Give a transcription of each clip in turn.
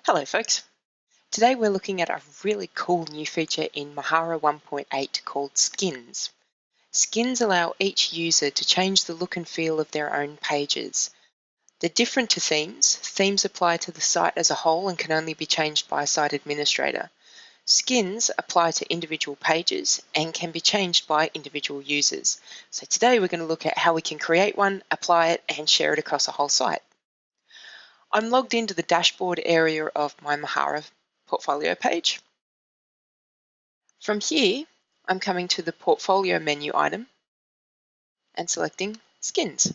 Hello folks. Today we're looking at a really cool new feature in Mahara 1.8 called Skins. Skins allow each user to change the look and feel of their own pages. They're different to themes. Themes apply to the site as a whole and can only be changed by a site administrator. Skins apply to individual pages and can be changed by individual users. So today we're going to look at how we can create one, apply it, and share it across a whole site. I'm logged into the dashboard area of my Mahara portfolio page. From here, I'm coming to the portfolio menu item and selecting Skins.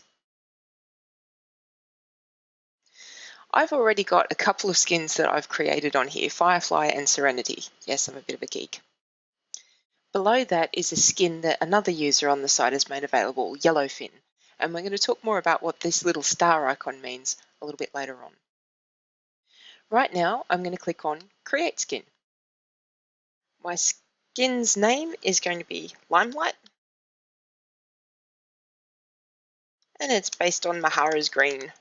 I've already got a couple of skins that I've created on here, Firefly and Serenity. Yes, I'm a bit of a geek. Below that is a skin that another user on the site has made available, Yellowfin, and we're going to talk more about what this little star icon means a little bit later on. Right now, I'm going to click on Create Skin. My skin's name is going to be Limelight, and it's based on Mahara's green.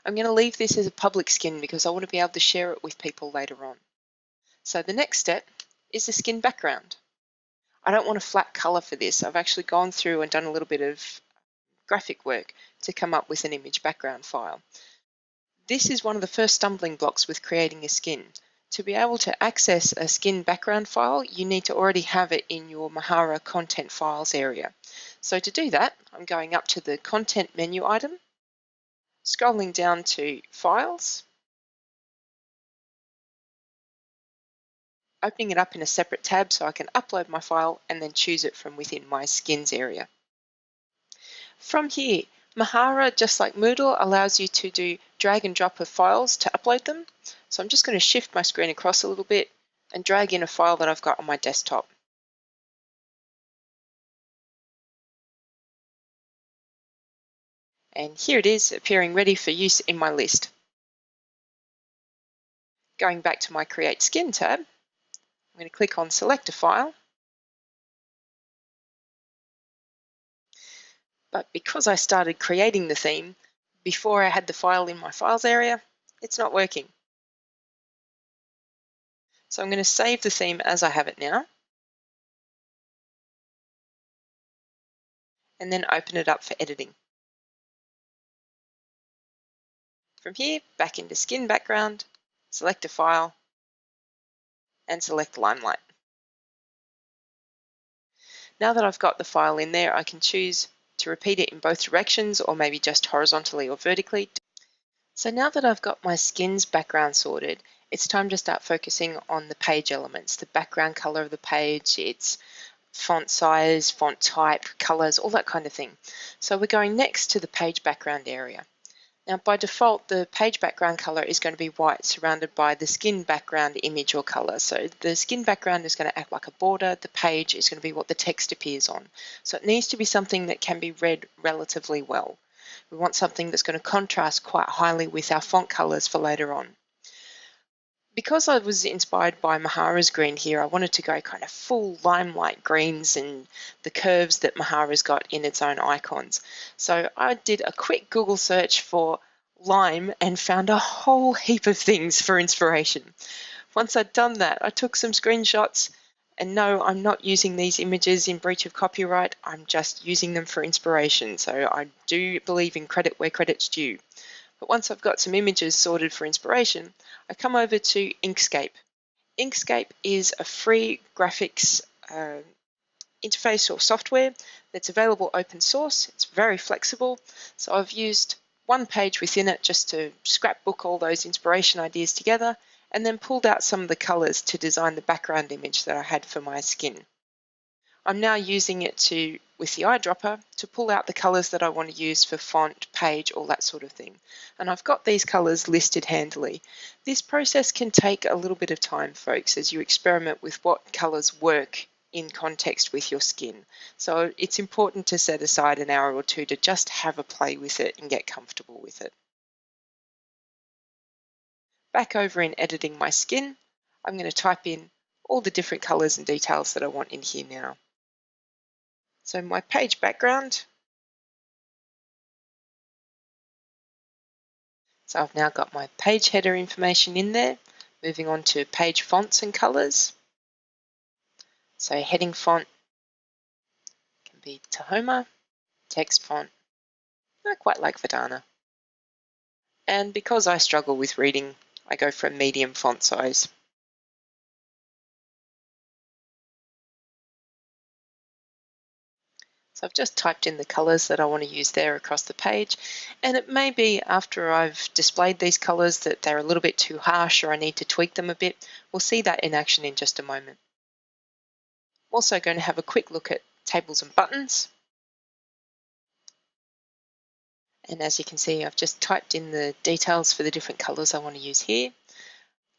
I'm going to leave this as a public skin because I want to be able to share it with people later on. So the next step is the skin background. I don't want a flat color for this. I've actually gone through and done a little bit of graphic work to come up with an image background file. This is one of the first stumbling blocks with creating a skin. To be able to access a skin background file, you need to already have it in your Mahara content files area. So to do that, I'm going up to the content menu item, scrolling down to files, opening it up in a separate tab so I can upload my file and then choose it from within my skins area. From here, Mahara, just like Moodle, allows you to do drag and drop of files to upload them. So I'm just going to shift my screen across a little bit and drag in a file that I've got on my desktop. And here it is, appearing ready for use in my list. Going back to my Create Skin tab, I'm going to click on Select a File. But because I started creating the theme before I had the file in my files area, it's not working. So I'm going to save the theme as I have it now, and then open it up for editing. From here, back into Skin Background, select a file, and select Limelight. Now that I've got the file in there, I can choose to repeat it in both directions or maybe just horizontally or vertically. So now that I've got my skins background sorted, it's time to start focusing on the page elements, the background color of the page, its font size, font type, colors, all that kind of thing. So we're going next to the page background area. Now by default, the page background color is going to be white surrounded by the skin background image or color. So the skin background is going to act like a border, the page is going to be what the text appears on. So it needs to be something that can be read relatively well. We want something that's going to contrast quite highly with our font colors for later on. Because I was inspired by Mahara's green here, I wanted to go kind of full limelight greens and the curves that Mahara's got in its own icons. So I did a quick Google search for lime and found a whole heap of things for inspiration. Once I'd done that, I took some screenshots, and no, I'm not using these images in breach of copyright, I'm just using them for inspiration. So I do believe in credit where credit's due. But once I've got some images sorted for inspiration, I come over to Inkscape. Inkscape is a free graphics interface or software that's available open source. It's very flexible. So I've used one page within it just to scrapbook all those inspiration ideas together and then pulled out some of the colors to design the background image that I had for my skin. I'm now using it with the eyedropper to pull out the colors that I want to use for font, page, all that sort of thing. And I've got these colors listed handily. This process can take a little bit of time, folks, as you experiment with what colors work in context with your skin. So it's important to set aside an hour or two to just have a play with it and get comfortable with it. Back over in editing my skin, I'm going to type in all the different colors and details that I want in here now. So my page background, so I've now got my page header information in there. Moving on to page fonts and colors. So heading font can be Tahoma, text font, I quite like Verdana. And because I struggle with reading, I go for a medium font size. So I've just typed in the colors that I want to use there across the page, and it may be after I've displayed these colors that they're a little bit too harsh or I need to tweak them a bit. We'll see that in action in just a moment. I'm also going to have a quick look at tables and buttons. And as you can see, I've just typed in the details for the different colors I want to use here.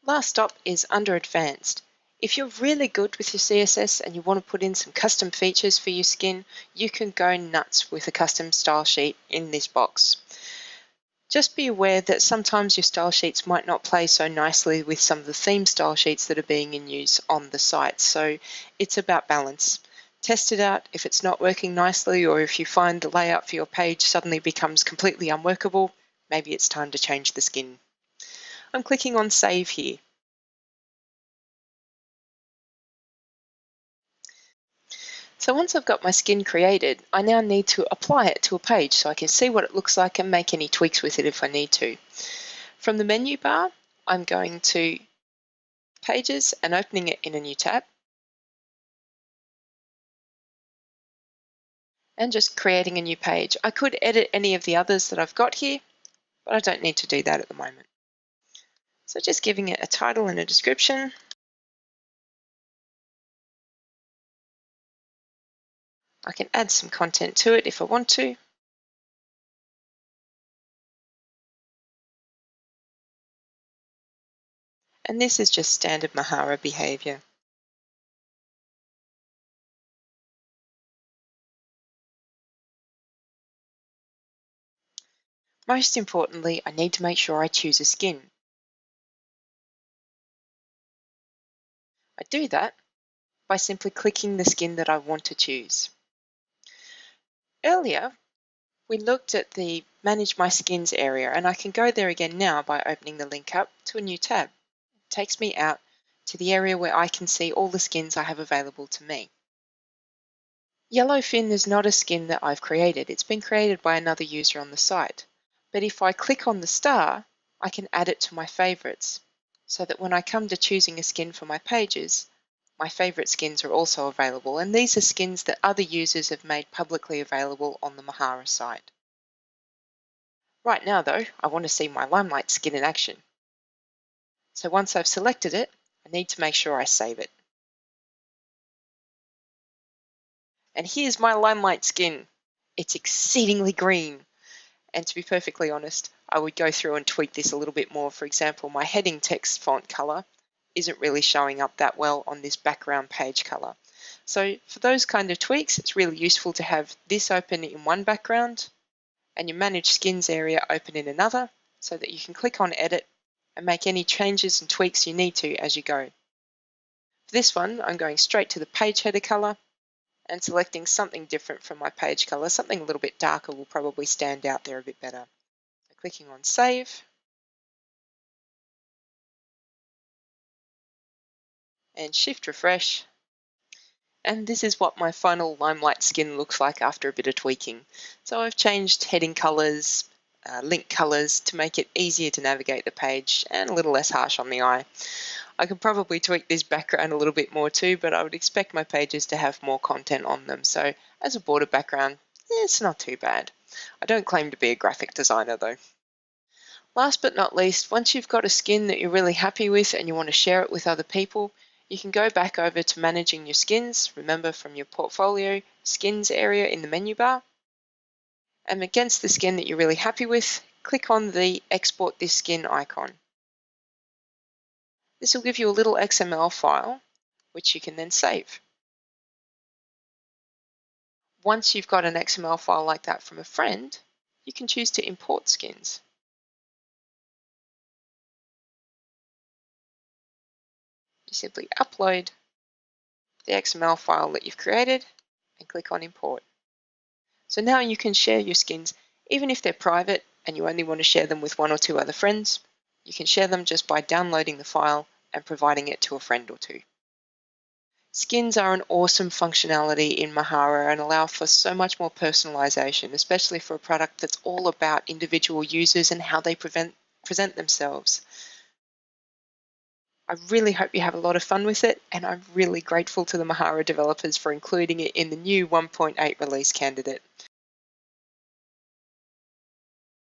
Last stop is under advanced. If you're really good with your CSS and you want to put in some custom features for your skin, you can go nuts with a custom style sheet in this box. Just be aware that sometimes your style sheets might not play so nicely with some of the theme style sheets that are being in use on the site. So it's about balance. Test it out. If it's not working nicely, or if you find the layout for your page suddenly becomes completely unworkable, maybe it's time to change the skin. I'm clicking on Save here. So once I've got my skin created, I now need to apply it to a page so I can see what it looks like and make any tweaks with it if I need to. From the menu bar, I'm going to Pages and opening it in a new tab, and just creating a new page. I could edit any of the others that I've got here, but I don't need to do that at the moment. So just giving it a title and a description. I can add some content to it if I want to. And this is just standard Mahara behavior. Most importantly, I need to make sure I choose a skin. I do that by simply clicking the skin that I want to choose. Earlier, we looked at the Manage My Skins area, and I can go there again now by opening the link up to a new tab. It takes me out to the area where I can see all the skins I have available to me. Yellowfin is not a skin that I've created. It's been created by another user on the site. But if I click on the star, I can add it to my favorites, so that when I come to choosing a skin for my pages, my favorite skins are also available, and these are skins that other users have made publicly available on the Mahara site. Right now though, I want to see my Limelight skin in action. So once I've selected it, I need to make sure I save it. And here's my Limelight skin. It's exceedingly green. And to be perfectly honest, I would go through and tweak this a little bit more. For example, my heading text font color isn't really showing up that well on this background page color. So for those kind of tweaks, it's really useful to have this open in one background and your Manage Skins area open in another, so that you can click on Edit and make any changes and tweaks you need to as you go. For this one, I'm going straight to the page header color and selecting something different from my page color. Something a little bit darker will probably stand out there a bit better. So clicking on Save, and Shift Refresh. And this is what my final Limelight skin looks like after a bit of tweaking. So I've changed heading colors, link colors to make it easier to navigate the page and a little less harsh on the eye. I could probably tweak this background a little bit more too, but I would expect my pages to have more content on them. So as a border background, it's not too bad. I don't claim to be a graphic designer though. Last but not least, once you've got a skin that you're really happy with and you want to share it with other people, you can go back over to managing your skins, remember from your portfolio skins area in the menu bar. And against the skin that you're really happy with, click on the export this skin icon. This will give you a little XML file, which you can then save. Once you've got an XML file like that from a friend, you can choose to import skins. You simply upload the XML file that you've created and click on Import. So now you can share your skins, even if they're private and you only want to share them with 1 or 2 other friends. You can share them just by downloading the file and providing it to a friend or 2. Skins are an awesome functionality in Mahara and allow for so much more personalization, especially for a product that's all about individual users and how they present themselves. I really hope you have a lot of fun with it, and I'm really grateful to the Mahara developers for including it in the new 1.8 release candidate.